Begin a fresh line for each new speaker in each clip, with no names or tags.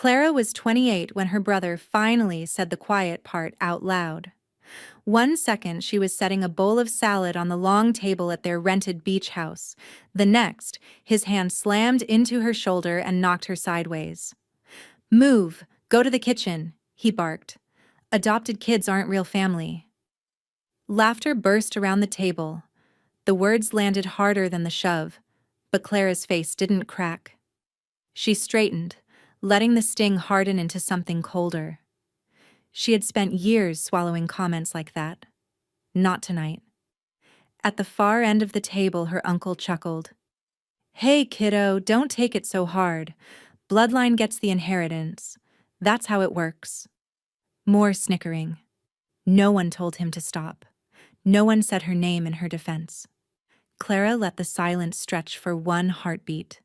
Clara was 28 when her brother finally said the quiet part out loud. One second she was setting a bowl of salad on the long table at their rented beach house. The next, his hand slammed into her shoulder and knocked her sideways. "Move, go to the kitchen," he barked. "Adopted kids aren't real family." Laughter burst around the table. The words landed harder than the shove, but Clara's face didn't crack. She straightened, letting the sting harden into something colder. She had spent years swallowing comments like that. Not tonight. At the far end of the table, her uncle chuckled. "Hey, kiddo, don't take it so hard. Bloodline gets the inheritance. That's how it works." More snickering. No one told him to stop. No one said her name in her defense. Clara let the silence stretch for one heartbeat,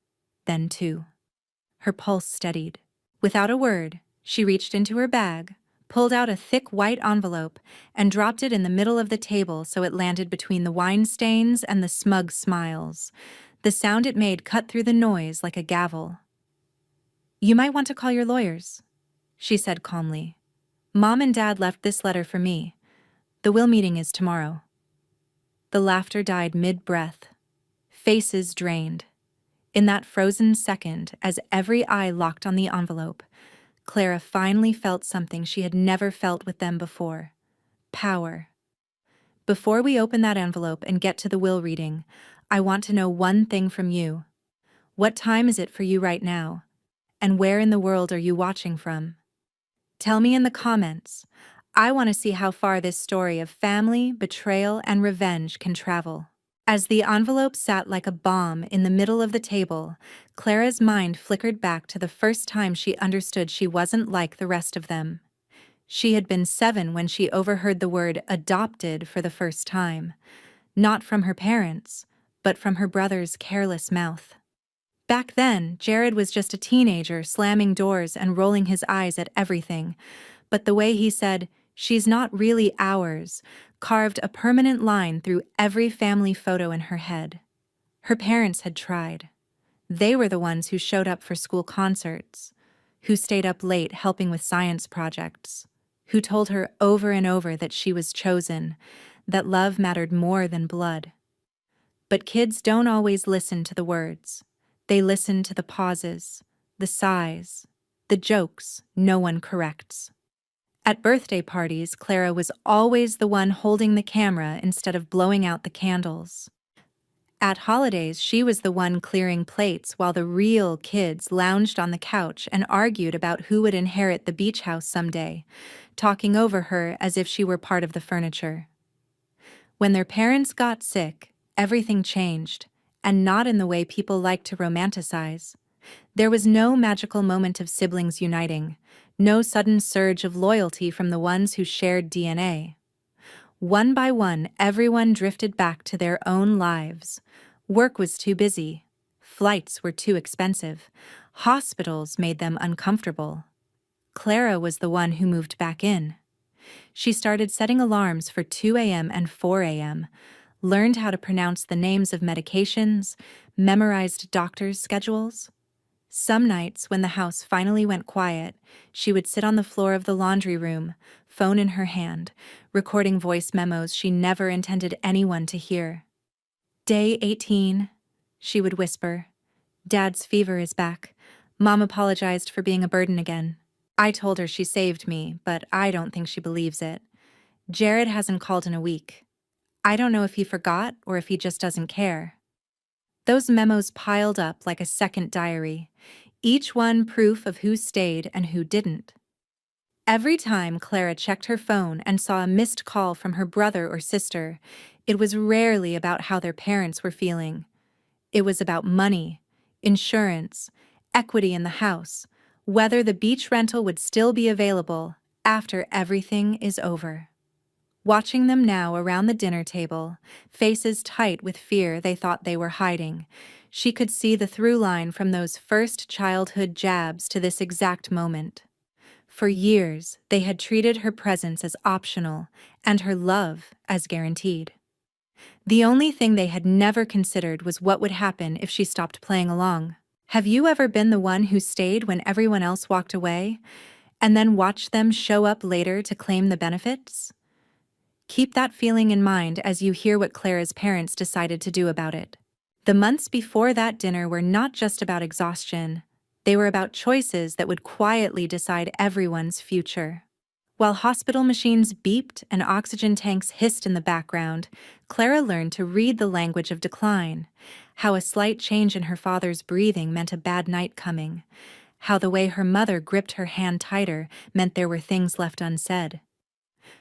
then two. Her pulse steadied. Without a word, she reached into her bag, pulled out a thick white envelope, and dropped it in the middle of the table so it landed between the wine stains and the smug smiles. The sound it made cut through the noise like a gavel. "You might want to call your lawyers," she said calmly. "Mom and Dad left this letter for me. The will meeting is tomorrow." The laughter died mid-breath. Faces drained. In that frozen second, as every eye locked on the envelope, Clara finally felt something she had never felt with them before. Power. "Before we open that envelope and get to the will reading, I want to know one thing from you. What time is it for you right now? And where in the world are you watching from? Tell me in the comments. I want to see how far this story of family, betrayal, and revenge can travel." As the envelope sat like a bomb in the middle of the table, Clara's mind flickered back to the first time she understood she wasn't like the rest of them. She had been 7 when she overheard the word adopted for the first time, not from her parents, but from her brother's careless mouth. Back then, Jared was just a teenager slamming doors and rolling his eyes at everything, but the way he said, "She's not really ours," carved a permanent line through every family photo in her head. Her parents had tried. They were the ones who showed up for school concerts, who stayed up late helping with science projects, who told her over and over that she was chosen, that love mattered more than blood. But kids don't always listen to the words. They listen to the pauses, the sighs, the jokes no one corrects. At birthday parties, Clara was always the one holding the camera instead of blowing out the candles. At holidays, she was the one clearing plates while the real kids lounged on the couch and argued about who would inherit the beach house someday, talking over her as if she were part of the furniture. When their parents got sick, everything changed, and not in the way people like to romanticize. There was no magical moment of siblings uniting, no sudden surge of loyalty from the ones who shared DNA. One by one, everyone drifted back to their own lives. Work was too busy. Flights were too expensive. Hospitals made them uncomfortable. Clara was the one who moved back in. She started setting alarms for 2 a.m. and 4 a.m., learned how to pronounce the names of medications, memorized doctors' schedules. Some nights, when the house finally went quiet, she would sit on the floor of the laundry room, phone in her hand, recording voice memos she never intended anyone to hear. "Day 18, she would whisper. "Dad's fever is back. Mom apologized for being a burden again. I told her she saved me, but I don't think she believes it. Jared hasn't called in a week. I don't know if he forgot or if he just doesn't care." Those memos piled up like a second diary, each one proof of who stayed and who didn't. Every time Clara checked her phone and saw a missed call from her brother or sister, it was rarely about how their parents were feeling. It was about money, insurance, equity in the house, whether the beach rental would still be available after everything is over. Watching them now around the dinner table, faces tight with fear they thought they were hiding, she could see the through line from those first childhood jabs to this exact moment. For years, they had treated her presence as optional and her love as guaranteed. The only thing they had never considered was what would happen if she stopped playing along. Have you ever been the one who stayed when everyone else walked away, and then watched them show up later to claim the benefits? Keep that feeling in mind as you hear what Clara's parents decided to do about it. The months before that dinner were not just about exhaustion, they were about choices that would quietly decide everyone's future. While hospital machines beeped and oxygen tanks hissed in the background, Clara learned to read the language of decline, how a slight change in her father's breathing meant a bad night coming, how the way her mother gripped her hand tighter meant there were things left unsaid.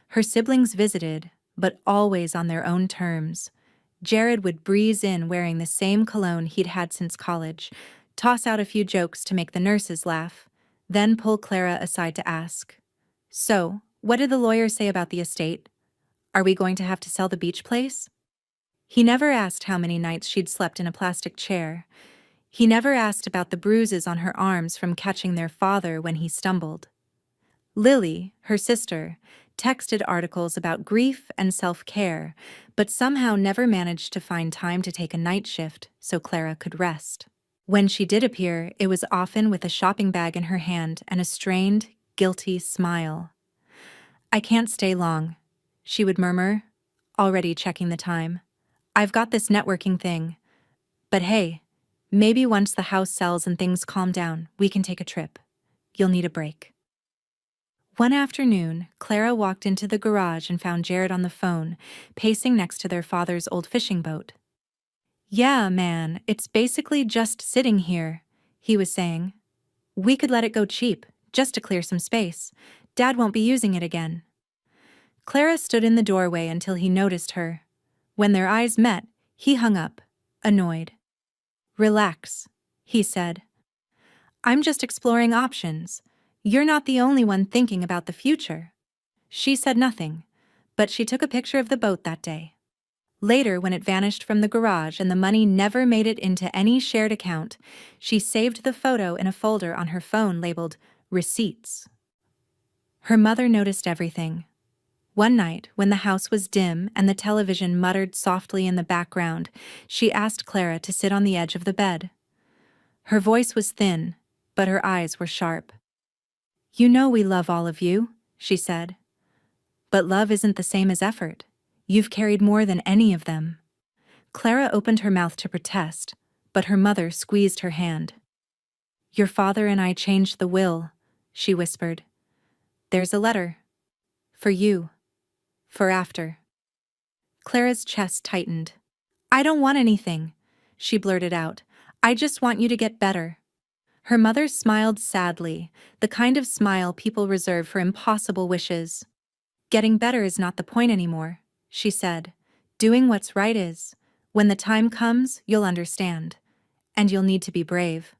Her siblings visited, but always on their own terms. Jared would breeze in wearing the same cologne he'd had since college, toss out a few jokes to make the nurses laugh, then pull Clara aside to ask, "So, what did the lawyer say about the estate? Are we going to have to sell the beach place?" He never asked how many nights she'd slept in a plastic chair. He never asked about the bruises on her arms from catching their father when he stumbled. Lily, her sister, texted articles about grief and self-care, but somehow never managed to find time to take a night shift so Clara could rest. When she did appear, it was often with a shopping bag in her hand and a strained, guilty smile. "I can't stay long," she would murmur, already checking the time. "I've got this networking thing. But hey, maybe once the house sells and things calm down, we can take a trip. You'll need a break." One afternoon, Clara walked into the garage and found Jared on the phone, pacing next to their father's old fishing boat. "Yeah, man, it's basically just sitting here," he was saying. "We could let it go cheap, just to clear some space. Dad won't be using it again." Clara stood in the doorway until he noticed her. When their eyes met, he hung up, annoyed. "Relax," he said. "I'm just exploring options. You're not the only one thinking about the future." She said nothing, but she took a picture of the boat that day. Later, when it vanished from the garage and the money never made it into any shared account, she saved the photo in a folder on her phone labeled Receipts. Her mother noticed everything. One night, when the house was dim and the television muttered softly in the background, she asked Clara to sit on the edge of the bed. Her voice was thin, but her eyes were sharp. "You know we love all of you," she said. "But love isn't the same as effort. You've carried more than any of them." Clara opened her mouth to protest, but her mother squeezed her hand. "Your father and I changed the will," she whispered. "There's a letter. For you. For after." Clara's chest tightened. "I don't want anything," she blurted out. "I just want you to get better." Her mother smiled sadly, the kind of smile people reserve for impossible wishes. "Getting better is not the point anymore," she said. "Doing what's right is. When the time comes, you'll understand. And you'll need to be brave."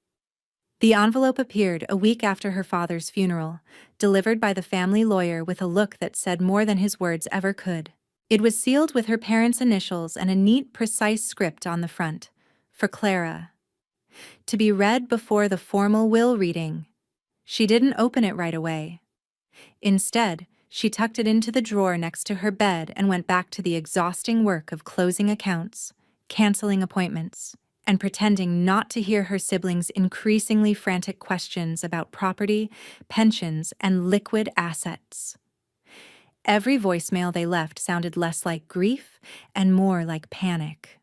The envelope appeared a week after her father's funeral, delivered by the family lawyer with a look that said more than his words ever could. It was sealed with her parents' initials and a neat, precise script on the front. For Clara. To be read before the formal will reading. She didn't open it right away. Instead, she tucked it into the drawer next to her bed and went back to the exhausting work of closing accounts, canceling appointments, and pretending not to hear her siblings' increasingly frantic questions about property, pensions, and liquid assets. Every voicemail they left sounded less like grief and more like panic.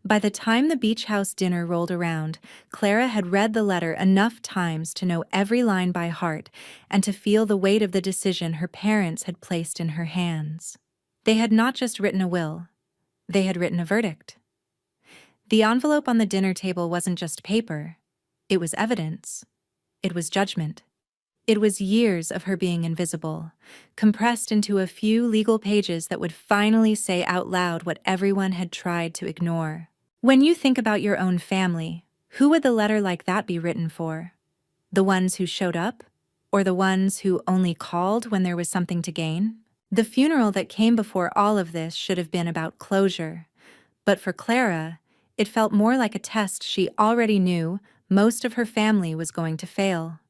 By the time the beach house dinner rolled around, Clara had read the letter enough times to know every line by heart and to feel the weight of the decision her parents had placed in her hands. They had not just written a will, they had written a verdict. The envelope on the dinner table wasn't just paper, it was evidence. It was judgment. It was years of her being invisible, compressed into a few legal pages that would finally say out loud what everyone had tried to ignore. When you think about your own family, who would the letter like that be written for? The ones who showed up? Or the ones who only called when there was something to gain? The funeral that came before all of this should have been about closure. But for Clara, it felt more like a test she already knew most of her family was going to fail.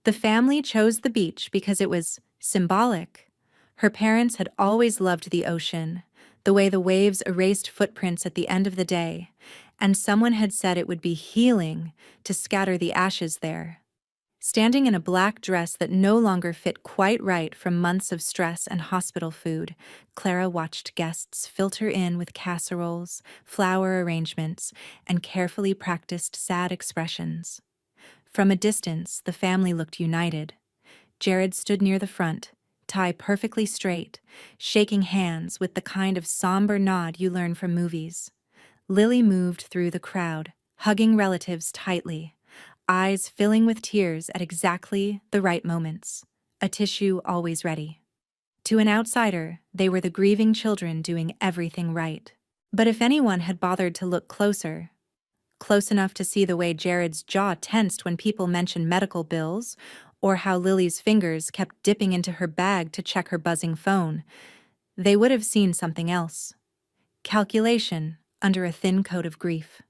The family chose the beach because it was symbolic. Her parents had always loved the ocean, the way the waves erased footprints at the end of the day, and someone had said it would be healing to scatter the ashes there. Standing in a black dress that no longer fit quite right from months of stress and hospital food, Clara watched guests filter in with casseroles, flower arrangements, and carefully practiced sad expressions. From a distance, the family looked united. Jared stood near the front, tie perfectly straight, shaking hands with the kind of somber nod you learn from movies. Lily moved through the crowd, hugging relatives tightly, eyes filling with tears at exactly the right moments, a tissue always ready. To an outsider, they were the grieving children doing everything right. But if anyone had bothered to look closer, close enough to see the way Jared's jaw tensed when people mentioned medical bills, or how Lily's fingers kept dipping into her bag to check her buzzing phone, they would have seen something else. Calculation under a thin coat of grief.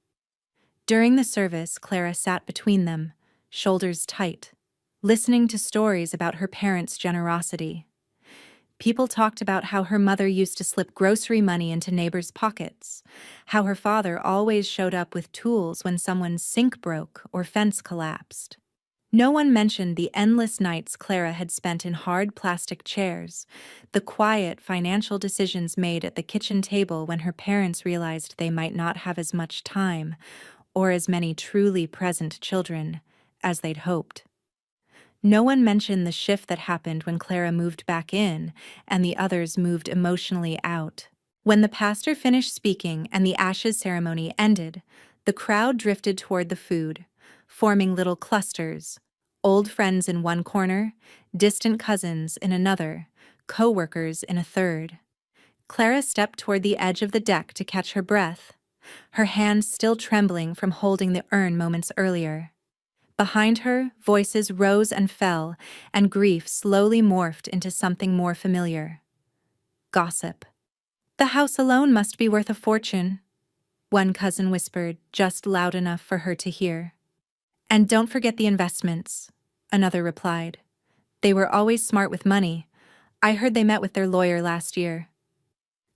During the service, Clara sat between them, shoulders tight, listening to stories about her parents' generosity. People talked about how her mother used to slip grocery money into neighbors' pockets, how her father always showed up with tools when someone's sink broke or fence collapsed. No one mentioned the endless nights Clara had spent in hard plastic chairs, the quiet financial decisions made at the kitchen table when her parents realized they might not have as much time or as many truly present children as they'd hoped. No one mentioned the shift that happened when Clara moved back in and the others moved emotionally out. When the pastor finished speaking and the ashes ceremony ended, the crowd drifted toward the food, forming little clusters, old friends in one corner, distant cousins in another, co-workers in a third. Clara stepped toward the edge of the deck to catch her breath, her hands still trembling from holding the urn moments earlier. Behind her, voices rose and fell, and grief slowly morphed into something more familiar. Gossip. "The house alone must be worth a fortune," one cousin whispered, just loud enough for her to hear. "And don't forget the investments," another replied. "They were always smart with money. I heard they met with their lawyer last year."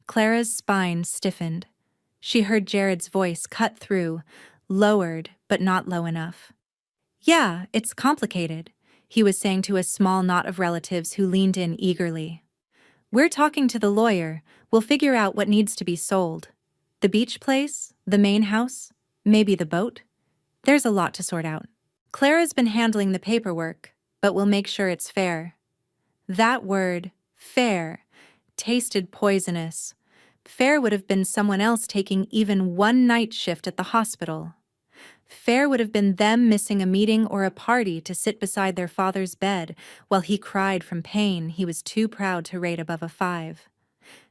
Clara's spine stiffened. She heard Jared's voice cut through, lowered but not low enough. "Yeah, it's complicated," he was saying to a small knot of relatives who leaned in eagerly. "We're talking to the lawyer. We'll figure out what needs to be sold. The beach place, the main house, maybe the boat. There's a lot to sort out. Clara's been handling the paperwork, but we'll make sure it's fair." That word, fair, tasted poisonous. Fair would have been someone else taking even one night shift at the hospital. Fair would have been them missing a meeting or a party to sit beside their father's bed while he cried from pain he was too proud to rate above a 5.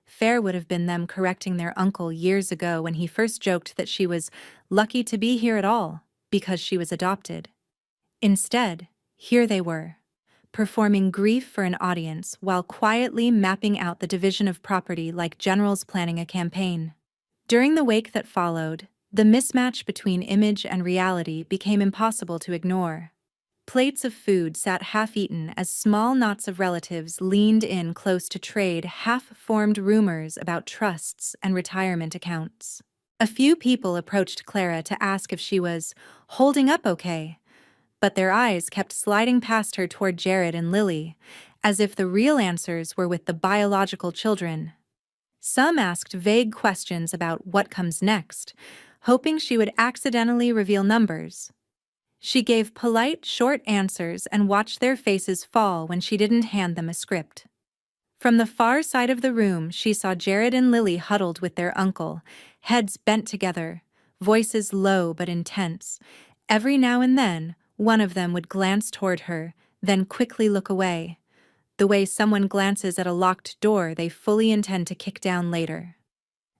Fair would have been them correcting their uncle years ago when he first joked that she was lucky to be here at all because she was adopted. Instead, here they were, performing grief for an audience while quietly mapping out the division of property like generals planning a campaign. During the wake that followed, the mismatch between image and reality became impossible to ignore. Plates of food sat half-eaten as small knots of relatives leaned in close to trade half-formed rumors about trusts and retirement accounts. A few people approached Clara to ask if she was holding up okay, but their eyes kept sliding past her toward Jared and Lily, as if the real answers were with the biological children. Some asked vague questions about what comes next, hoping she would accidentally reveal numbers. She gave polite, short answers and watched their faces fall when she didn't hand them a script. From the far side of the room, she saw Jared and Lily huddled with their uncle, heads bent together, voices low but intense. Every now and then, one of them would glance toward her, then quickly look away, the way someone glances at a locked door they fully intend to kick down later.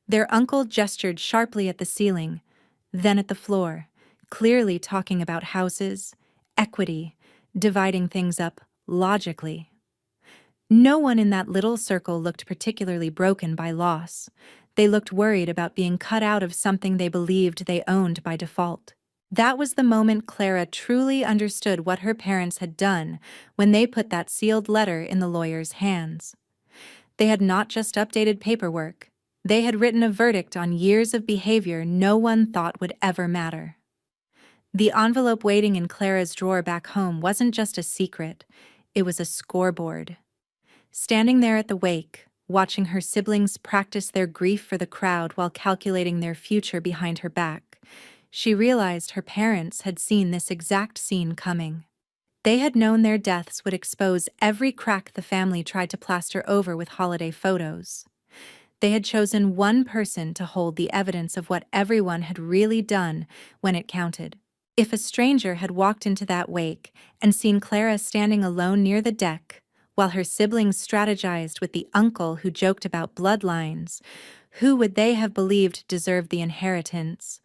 Their uncle gestured sharply at the ceiling, then at the floor, clearly talking about houses, equity, dividing things up logically. No one in that little circle looked particularly broken by loss. They looked worried about being cut out of something they believed they owned by default. That was the moment Clara truly understood what her parents had done when they put that sealed letter in the lawyer's hands. They had not just updated paperwork, They had written a verdict on years of behavior no one thought would ever matter. The envelope waiting in Clara's drawer back home wasn't just a secret, it was a scoreboard. Standing there at the wake, watching her siblings practice their grief for the crowd while calculating their future behind her back, she realized her parents had seen this exact scene coming. They had known their deaths would expose every crack the family tried to plaster over with holiday photos. They had chosen one person to hold the evidence of what everyone had really done when it counted. If a stranger had walked into that wake and seen Clara standing alone near the deck, while her siblings strategized with the uncle who joked about bloodlines, who would they have believed deserved the inheritance?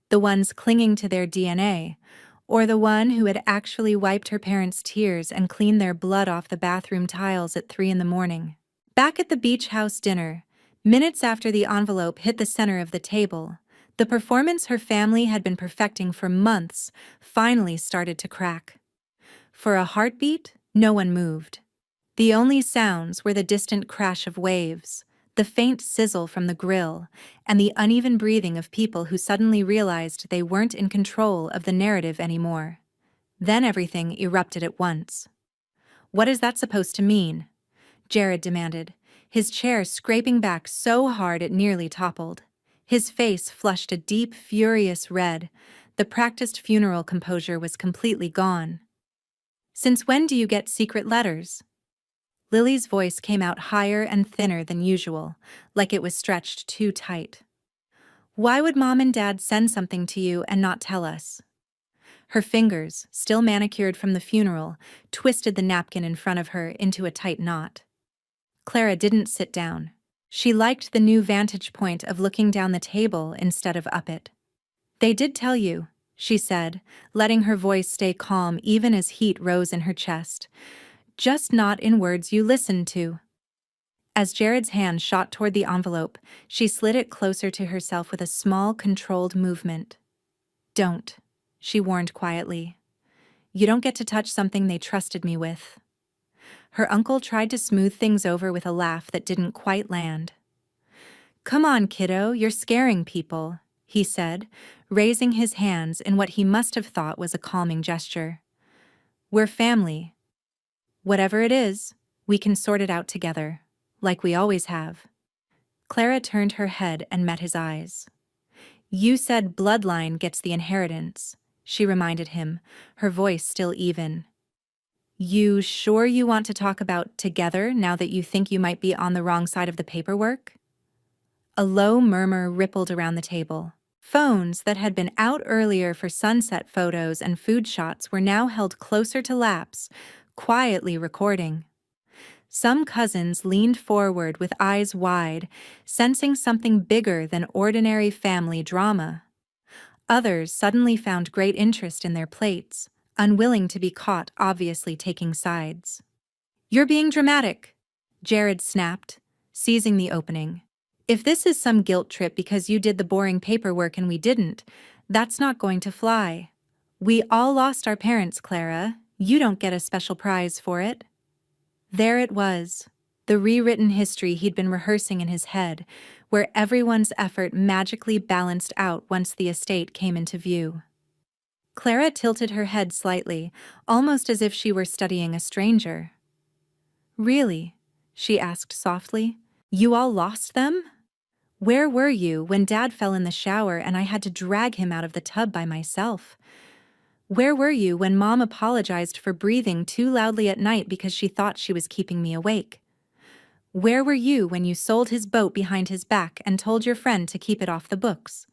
The ones clinging to their DNA, or the one who had actually wiped her parents' tears and cleaned their blood off the bathroom tiles at 3 a.m? Back at the beach house dinner, minutes after the envelope hit the center of the table, the performance her family had been perfecting for months finally started to crack. For a heartbeat, no one moved. The only sounds were the distant crash of waves, the faint sizzle from the grill, and the uneven breathing of people who suddenly realized they weren't in control of the narrative anymore. Then everything erupted at once. "What is that supposed to mean?" Jared demanded, his chair scraping back so hard it nearly toppled. His face flushed a deep, furious red. The practiced funeral composure was completely gone. "Since when do you get secret letters?" Lily's voice came out higher and thinner than usual, like it was stretched too tight. "Why would Mom and Dad send something to you and not tell us?" Her fingers, still manicured from the funeral, twisted the napkin in front of her into a tight knot. Clara didn't sit down. She liked the new vantage point of looking down the table instead of up it. "They did tell you," she said, letting her voice stay calm even as heat rose in her chest. "Just not in words you listened to." As Jared's hand shot toward the envelope, she slid it closer to herself with a small, controlled movement. "Don't," she warned quietly. "You don't get to touch something they trusted me with." Her uncle tried to smooth things over with a laugh that didn't quite land. "Come on, kiddo, you're scaring people," he said, raising his hands in what he must have thought was a calming gesture. "We're family. Whatever it is, we can sort it out together, like we always have." Clara turned her head and met his eyes. "You said bloodline gets the inheritance," she reminded him, her voice still even. "You sure you want to talk about together now that you think you might be on the wrong side of the paperwork?" A low murmur rippled around the table. Phones that had been out earlier for sunset photos and food shots were now held closer to laps, quietly recording. Some cousins leaned forward with eyes wide, sensing something bigger than ordinary family drama. Others suddenly found great interest in their plates, unwilling to be caught obviously taking sides. "You're being dramatic," Jared snapped, seizing the opening. "If this is some guilt trip because you did the boring paperwork and we didn't, that's not going to fly. We all lost our parents, Clara. You don't get a special prize for it." There it was, the rewritten history he'd been rehearsing in his head, where everyone's effort magically balanced out once the estate came into view. Clara tilted her head slightly, almost as if she were studying a stranger. "Really?" she asked softly. "You all lost them? Where were you when Dad fell in the shower and I had to drag him out of the tub by myself? Where were you when Mom apologized for breathing too loudly at night because she thought she was keeping me awake? Where were you when you sold his boat behind his back and told your friend to keep it off the books?"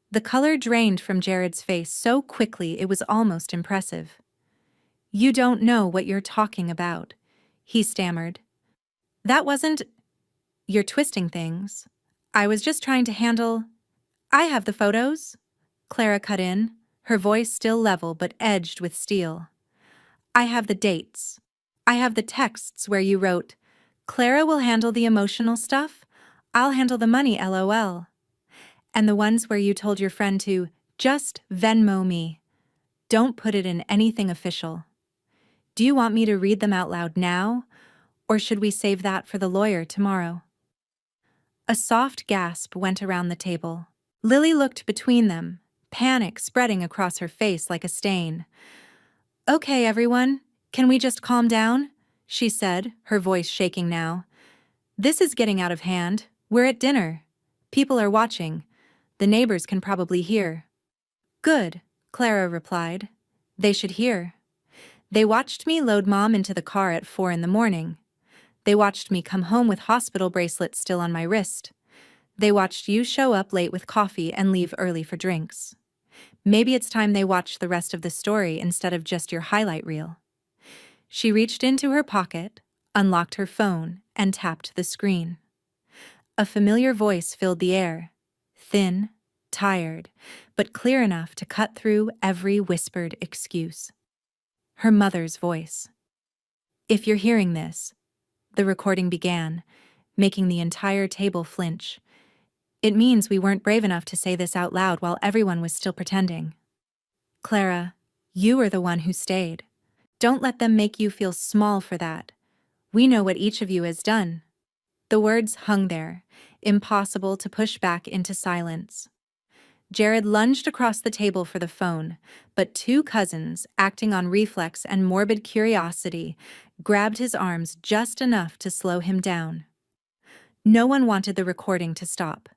The color drained from Jared's face so quickly it was almost impressive. "You don't know what you're talking about," he stammered. "That wasn't—" "You're twisting things. I was just trying to handle—" "I have the photos," Clara cut in, her voice still level but edged with steel. "I have the dates. I have the texts where you wrote, 'Clara will handle the emotional stuff. I'll handle the money, LOL.' And the ones where you told your friend to just Venmo me. Don't put it in anything official. Do you want me to read them out loud now, or should we save that for the lawyer tomorrow?" A soft gasp went around the table. Lily looked between them, panic spreading across her face like a stain. "Okay, everyone, can we just calm down?" she said, her voice shaking now. "This is getting out of hand. We're at dinner. People are watching. The neighbors can probably hear." "Good," Clara replied. "They should hear. They watched me load Mom into the car at 4 in the morning. They watched me come home with hospital bracelets still on my wrist. They watched you show up late with coffee and leave early for drinks. Maybe it's time they watched the rest of the story instead of just your highlight reel." She reached into her pocket, unlocked her phone, and tapped the screen. A familiar voice filled the air, thin, tired, but clear enough to cut through every whispered excuse. Her mother's voice. "If you're hearing this," the recording began, making the entire table flinch. "It means we weren't brave enough to say this out loud while everyone was still pretending. Clara, you are the one who stayed. Don't let them make you feel small for that. We know what each of you has done." The words hung there, impossible to push back into silence. Jared lunged across the table for the phone, but two cousins, acting on reflex and morbid curiosity, grabbed his arms just enough to slow him down. No one wanted the recording to stop.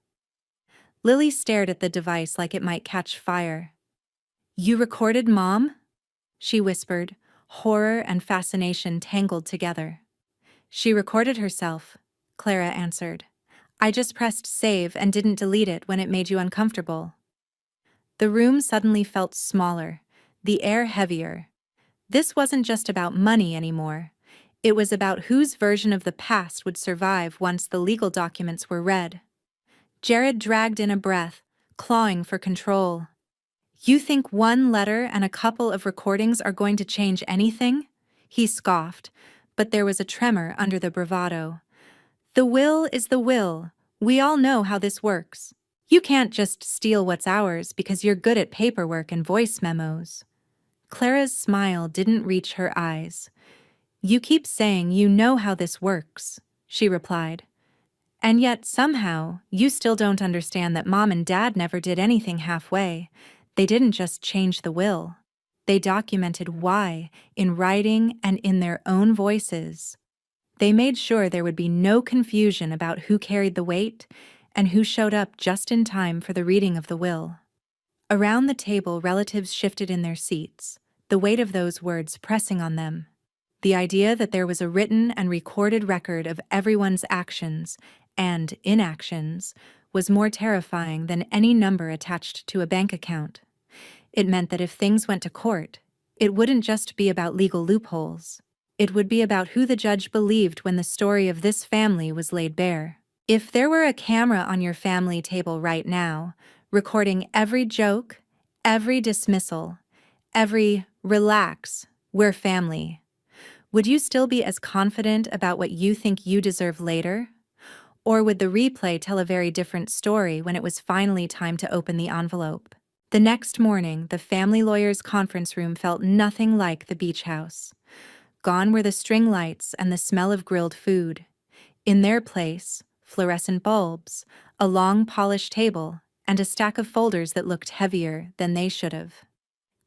Lily stared at the device like it might catch fire. "You recorded Mom?" she whispered, horror and fascination tangled together. "She recorded herself," Clara answered. "I just pressed save and didn't delete it when it made you uncomfortable." The room suddenly felt smaller, the air heavier. This wasn't just about money anymore. It was about whose version of the past would survive once the legal documents were read. Jared dragged in a breath, clawing for control. "You think one letter and a couple of recordings are going to change anything?" he scoffed, but there was a tremor under the bravado. "The will is the will. We all know how this works. You can't just steal what's ours because you're good at paperwork and voice memos." Clara's smile didn't reach her eyes. "You keep saying you know how this works," she replied. "And yet, somehow, you still don't understand that Mom and Dad never did anything halfway. They didn't just change the will. They documented why, in writing and in their own voices. They made sure there would be no confusion about who carried the weight and who showed up just in time for the reading of the will." Around the table, relatives shifted in their seats, the weight of those words pressing on them. The idea that there was a written and recorded record of everyone's actions and inactions was more terrifying than any number attached to a bank account. It meant that if things went to court, it wouldn't just be about legal loopholes. It would be about who the judge believed when the story of this family was laid bare. If there were a camera on your family table right now, recording every joke, every dismissal, every "relax, we're family," would you still be as confident about what you think you deserve later? Or would the replay tell a very different story when it was finally time to open the envelope? The next morning, the family lawyer's conference room felt nothing like the beach house. Gone were the string lights and the smell of grilled food. In their place, fluorescent bulbs, a long polished table, and a stack of folders that looked heavier than they should have.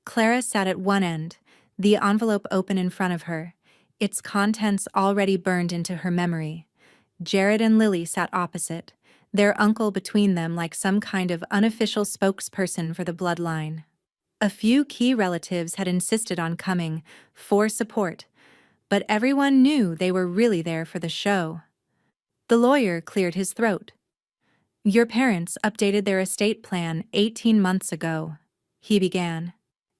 Clara sat at one end, the envelope open in front of her, its contents already burned into her memory. Jared and Lily sat opposite, their uncle between them like some kind of unofficial spokesperson for the bloodline. A few key relatives had insisted on coming for support, but everyone knew they were really there for the show. The lawyer cleared his throat. "Your parents updated their estate plan 18 months ago," he began.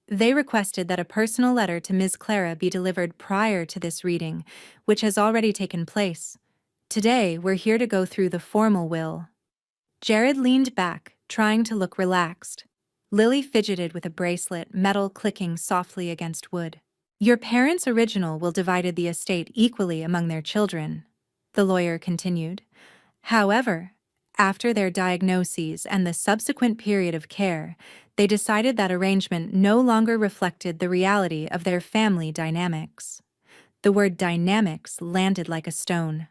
"They requested that a personal letter to Ms. Clara be delivered prior to this reading, which has already taken place. Today, we're here to go through the formal will." Jared leaned back, trying to look relaxed. Lily fidgeted with a bracelet, metal clicking softly against wood. "Your parents' original will divided the estate equally among their children," the lawyer continued. "However, after their diagnoses and the subsequent period of care, they decided that arrangement no longer reflected the reality of their family dynamics." The word dynamics landed like a stone.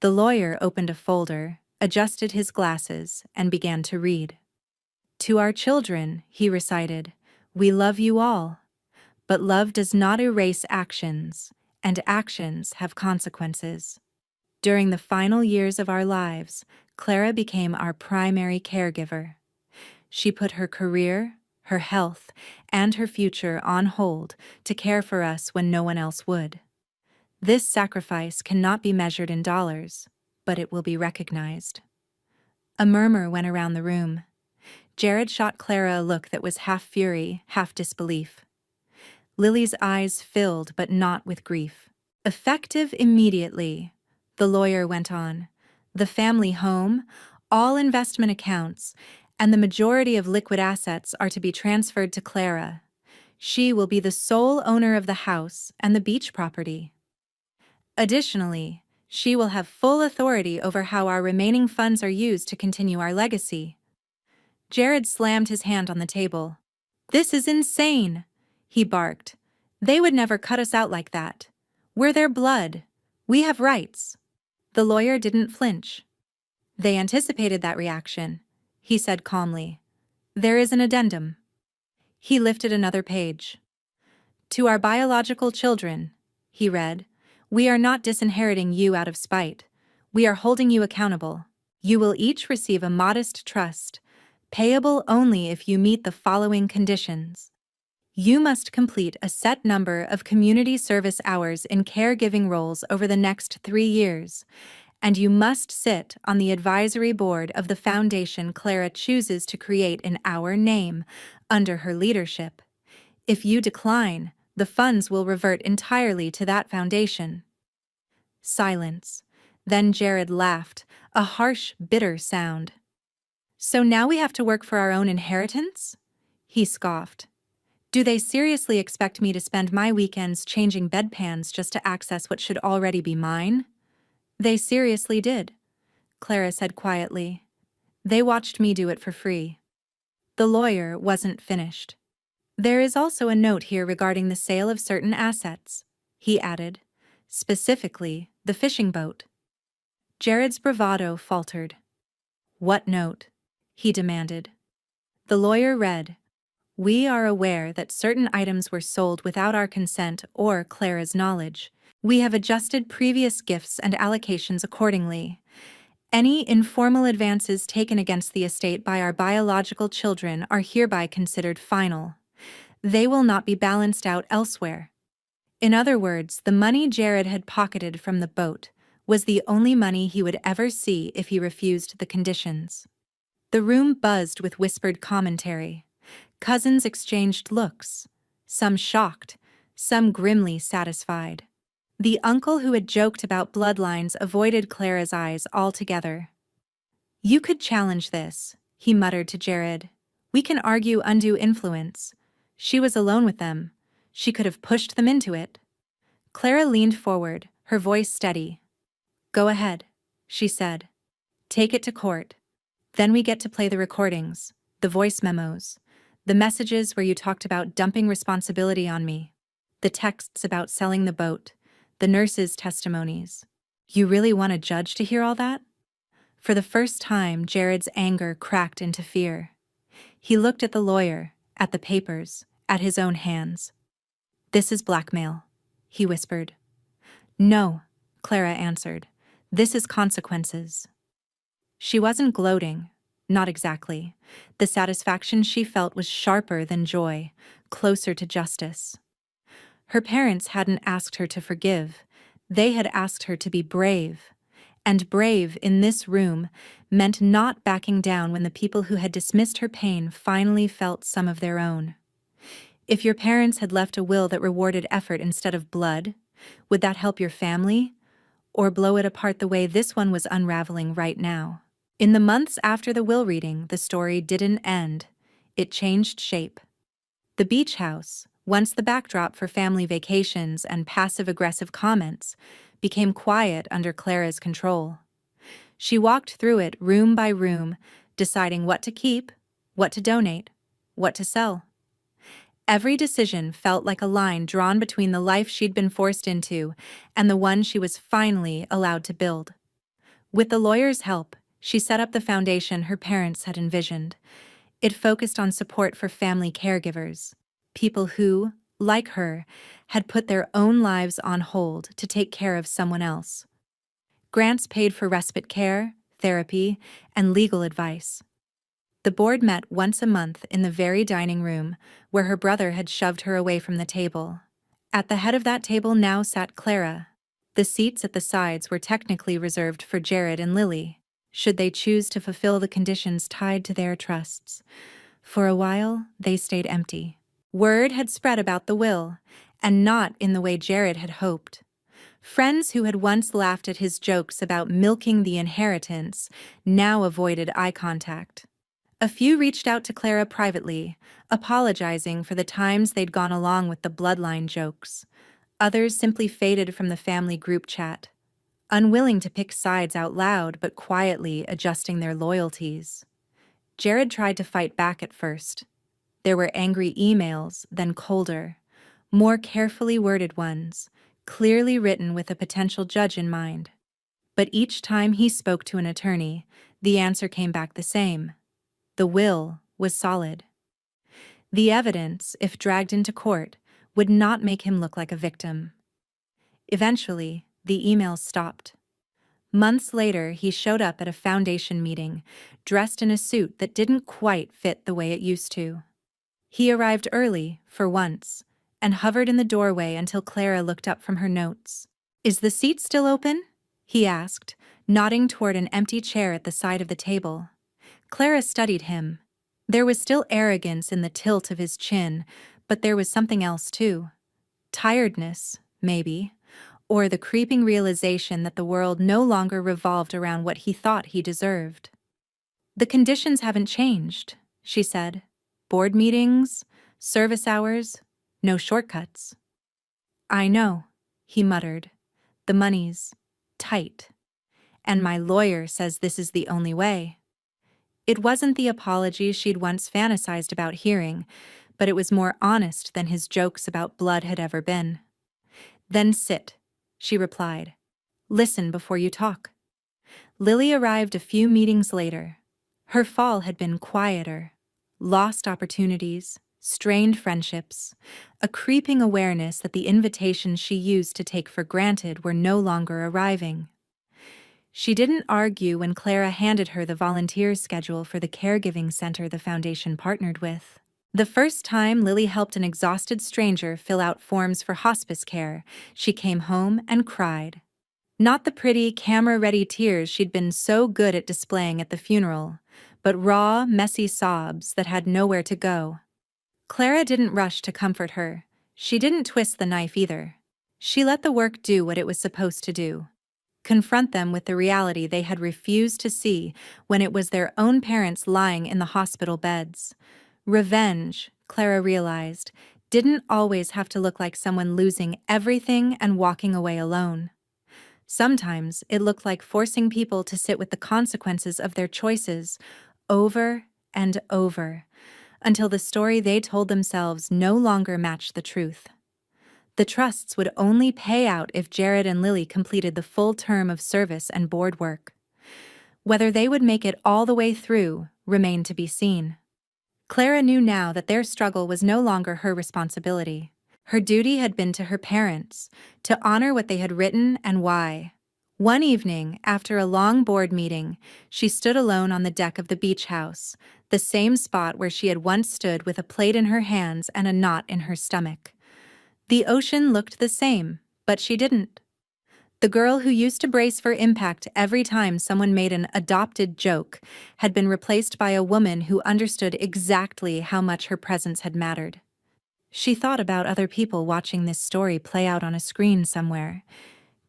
The lawyer opened a folder, adjusted his glasses, and began to read. "To our children," he recited, "we love you all. But love does not erase actions, and actions have consequences." During the final years of our lives, Clara became our primary caregiver. She put her career, her health, and her future on hold to care for us when no one else would. This sacrifice cannot be measured in dollars, but it will be recognized. A murmur went around the room. Jared shot Clara a look that was half fury, half disbelief. Lily's eyes filled, but not with grief. "Effective immediately," the lawyer went on. "The family home, all investment accounts, and the majority of liquid assets are to be transferred to Clara. She will be the sole owner of the house and the beach property. Additionally, she will have full authority over how our remaining funds are used to continue our legacy." Jared slammed his hand on the table. "This is insane," he barked. "They would never cut us out like that. We're their blood. We have rights." The lawyer didn't flinch. "They anticipated that reaction," he said calmly. "There is an addendum." He lifted another page. "To our biological children," he read, "we are not disinheriting you out of spite. We are holding you accountable. You will each receive a modest trust, payable only if you meet the following conditions. You must complete a set number of community service hours in caregiving roles over the next 3 years, and you must sit on the advisory board of the foundation Clara chooses to create in our name, under her leadership. If you decline, the funds will revert entirely to that foundation." Silence. Then Jared laughed, a harsh, bitter sound. "So now we have to work for our own inheritance?" he scoffed. "Do they seriously expect me to spend my weekends changing bedpans just to access what should already be mine?" "They seriously did," Clara said quietly. "They watched me do it for free." The lawyer wasn't finished. "There is also a note here regarding the sale of certain assets," he added, "specifically the fishing boat." Jared's bravado faltered. "What note?" he demanded. The lawyer read, "We are aware that certain items were sold without our consent or Clara's knowledge. We have adjusted previous gifts and allocations accordingly. Any informal advances taken against the estate by our biological children are hereby considered final. They will not be balanced out elsewhere." In other words, the money Jared had pocketed from the boat was the only money he would ever see if he refused the conditions. The room buzzed with whispered commentary. Cousins exchanged looks, some shocked, some grimly satisfied. The uncle who had joked about bloodlines avoided Clara's eyes altogether. "You could challenge this," he muttered to Jared. "We can argue undue influence. She was alone with them. She could have pushed them into it." Clara leaned forward, her voice steady. "Go ahead," she said. "Take it to court. Then we get to play the recordings, the voice memos, the messages where you talked about dumping responsibility on me, the texts about selling the boat, the nurses' testimonies. You really want a judge to hear all that?" For the first time, Jared's anger cracked into fear. He looked at the lawyer, at the papers, at his own hands. "This is blackmail," he whispered. "No," Clara answered. "This is consequences." She wasn't gloating, not exactly. The satisfaction she felt was sharper than joy, closer to justice. Her parents hadn't asked her to forgive. They had asked her to be brave. And brave in this room meant not backing down when the people who had dismissed her pain finally felt some of their own. If your parents had left a will that rewarded effort instead of blood, would that help your family? Or blow it apart the way this one was unraveling right now? In the months after the will reading, the story didn't end. It changed shape. The beach house, once the backdrop for family vacations and passive-aggressive comments, became quiet under Clara's control. She walked through it room by room, deciding what to keep, what to donate, what to sell. Every decision felt like a line drawn between the life she'd been forced into and the one she was finally allowed to build. With the lawyer's help, She set up the foundation her parents had envisioned. It focused on support for family caregivers, people who, like her, had put their own lives on hold to take care of someone else. Grants paid for respite care, therapy, and legal advice. The board met once a month in the very dining room where her brother had shoved her away from the table. At the head of that table now sat Clara. The seats at the sides were technically reserved for Jared and Lily, should they choose to fulfill the conditions tied to their trusts. For a while, they stayed empty. Word had spread about the will, and not in the way Jared had hoped. Friends who had once laughed at his jokes about milking the inheritance now avoided eye contact. A few reached out to Clara privately, apologizing for the times they'd gone along with the bloodline jokes. Others simply faded from the family group chat, unwilling to pick sides out loud but quietly adjusting their loyalties. Jared tried to fight back at first. There were angry emails, then colder, more carefully worded ones, clearly written with a potential judge in mind. But each time he spoke to an attorney, the answer came back the same. The will was solid. The evidence, if dragged into court, would not make him look like a victim. Eventually, the emails stopped. Months later, he showed up at a foundation meeting, dressed in a suit that didn't quite fit the way it used to. He arrived early, for once, and hovered in the doorway until Clara looked up from her notes. "Is the seat still open?" he asked, nodding toward an empty chair at the side of the table. Clara studied him. There was still arrogance in the tilt of his chin, but there was something else too. Tiredness, maybe, or the creeping realization that the world no longer revolved around what he thought he deserved. "The conditions haven't changed," she said. "Board meetings, service hours, no shortcuts." "I know," he muttered. "The money's tight. And my lawyer says this is the only way." It wasn't the apology she'd once fantasized about hearing, but it was more honest than his jokes about blood had ever been. "Then sit," she replied. "Listen before you talk." Lily arrived a few meetings later. Her fall had been quieter. Lost opportunities, strained friendships, a creeping awareness that the invitations she used to take for granted were no longer arriving. She didn't argue when Clara handed her the volunteer schedule for the caregiving center the foundation partnered with. The first time Lily helped an exhausted stranger fill out forms for hospice care, she came home and cried. Not the pretty, camera-ready tears she'd been so good at displaying at the funeral, but raw, messy sobs that had nowhere to go. Clara didn't rush to comfort her. She didn't twist the knife either. She let the work do what it was supposed to do. Confront them with the reality they had refused to see when it was their own parents lying in the hospital beds. Revenge, Clara realized, didn't always have to look like someone losing everything and walking away alone. Sometimes it looked like forcing people to sit with the consequences of their choices over and over, until the story they told themselves no longer matched the truth. The trusts would only pay out if Jared and Lily completed the full term of service and board work. Whether they would make it all the way through remained to be seen. Clara knew now that their struggle was no longer her responsibility. Her duty had been to her parents, to honor what they had written and why. One evening, after a long board meeting, she stood alone on the deck of the beach house, the same spot where she had once stood with a plate in her hands and a knot in her stomach. The ocean looked the same, but she didn't. The girl who used to brace for impact every time someone made an adopted joke had been replaced by a woman who understood exactly how much her presence had mattered. She thought about other people watching this story play out on a screen somewhere,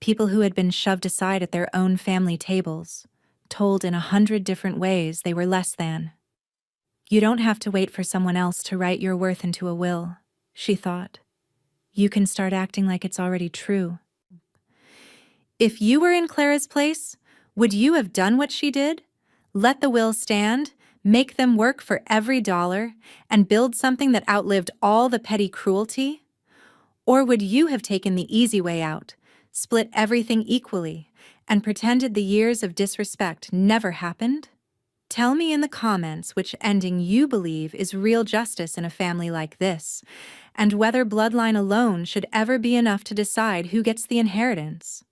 people who had been shoved aside at their own family tables, told in 100 different ways they were less than. "You don't have to wait for someone else to write your worth into a will," she thought. "You can start acting like it's already true." If you were in Clara's place, would you have done what she did? Let the will stand, make them work for every dollar, and build something that outlived all the petty cruelty? Or would you have taken the easy way out, split everything equally, and pretended the years of disrespect never happened? Tell me in the comments which ending you believe is real justice in a family like this, and whether bloodline alone should ever be enough to decide who gets the inheritance.